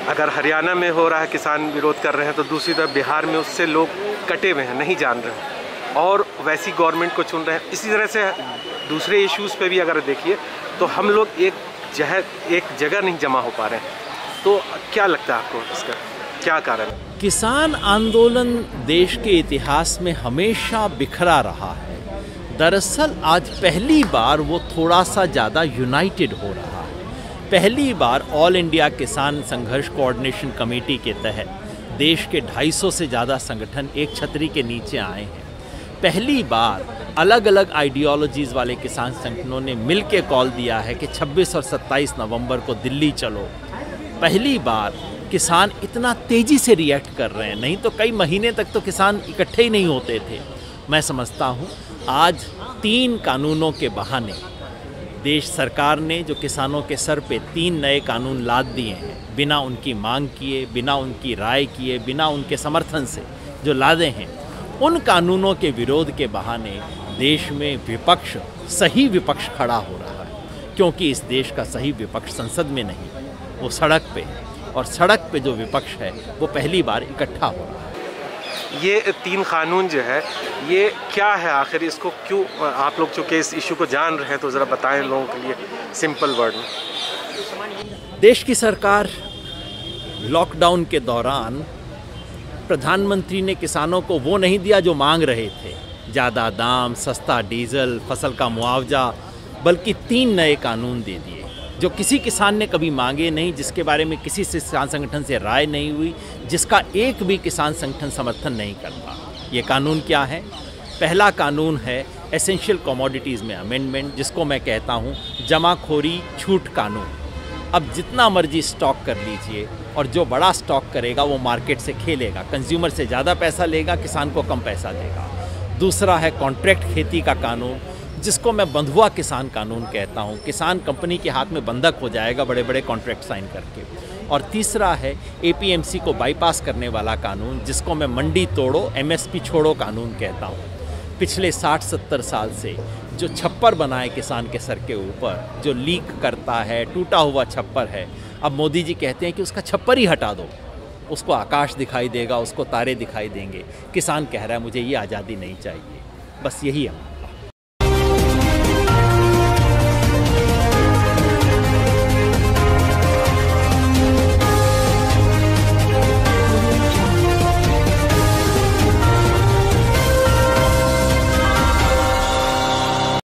अगर हरियाणा में हो रहा है, किसान विरोध कर रहे हैं, तो दूसरी तरफ बिहार में उससे लोग कटे हुए हैं, नहीं जान रहे और वैसी गवर्नमेंट को चुन रहे हैं। इसी तरह से दूसरे इश्यूज़ पे भी अगर देखिए तो हम लोग एक जगह नहीं जमा हो पा रहे हैं। तो क्या लगता है आपको, इसका क्या कारण? किसान आंदोलन देश के इतिहास में हमेशा बिखरा रहा है। दरअसल आज पहली बार वो थोड़ा सा ज़्यादा यूनाइटेड हो रहा है। पहली बार ऑल इंडिया किसान संघर्ष कोऑर्डिनेशन कमेटी के तहत देश के 250 से ज़्यादा संगठन एक छतरी के नीचे आए हैं। पहली बार अलग अलग आइडियोलॉजीज़ वाले किसान संगठनों ने मिल के कॉल दिया है कि 26 और 27 नवंबर को दिल्ली चलो। पहली बार किसान इतना तेज़ी से रिएक्ट कर रहे हैं, नहीं तो कई महीने तक तो किसान इकट्ठे ही नहीं होते थे। मैं समझता हूँ आज 3 कानूनों के बहाने देश सरकार ने जो किसानों के सर पे 3 नए कानून लाद दिए हैं, बिना उनकी मांग किए, बिना उनकी राय किए, बिना उनके समर्थन से जो लादे हैं, उन कानूनों के विरोध के बहाने देश में विपक्ष, सही विपक्ष खड़ा हो रहा है। क्योंकि इस देश का सही विपक्ष संसद में नहीं, वो सड़क पे है, और सड़क पे जो विपक्ष है वो पहली बार इकट्ठा हो रहा है। ये 3 कानून जो है, ये क्या है आखिर? इसको क्यों आप लोग चूँकि इस इशू को जान रहे हैं तो ज़रा बताएं लोगों के लिए सिंपल वर्ड में। देश की सरकार लॉकडाउन के दौरान प्रधानमंत्री ने किसानों को वो नहीं दिया जो मांग रहे थे, ज़्यादा दाम, सस्ता डीजल, फसल का मुआवजा, बल्कि 3 नए कानून दे दिए जो किसी किसान ने कभी मांगे नहीं, जिसके बारे में किसी किसान संगठन से राय नहीं हुई, जिसका एक भी किसान संगठन समर्थन नहीं करता। ये कानून क्या है? पहला कानून है एसेंशियल कमोडिटीज़ में अमेंडमेंट, जिसको मैं कहता हूँ जमाखोरी छूट कानून। अब जितना मर्जी स्टॉक कर लीजिए, और जो बड़ा स्टॉक करेगा वो मार्केट से खेलेगा, कंज्यूमर से ज़्यादा पैसा लेगा, किसान को कम पैसा देगा। दूसरा है कॉन्ट्रैक्ट खेती का कानून, जिसको मैं बंधुआ किसान कानून कहता हूँ। किसान कंपनी के हाथ में बंधक हो जाएगा बड़े बड़े कॉन्ट्रैक्ट साइन करके। और तीसरा है एपीएमसी को बाईपास करने वाला कानून, जिसको मैं मंडी तोड़ो एमएसपी छोड़ो कानून कहता हूँ। पिछले 60-70 साल से जो छप्पर बनाए किसान के सर के ऊपर, जो लीक करता है, टूटा हुआ छप्पर है, अब मोदी जी कहते हैं कि उसका छप्पर ही हटा दो, उसको आकाश दिखाई देगा, उसको तारे दिखाई देंगे। किसान कह रहा है मुझे ये आज़ादी नहीं चाहिए। बस यही है।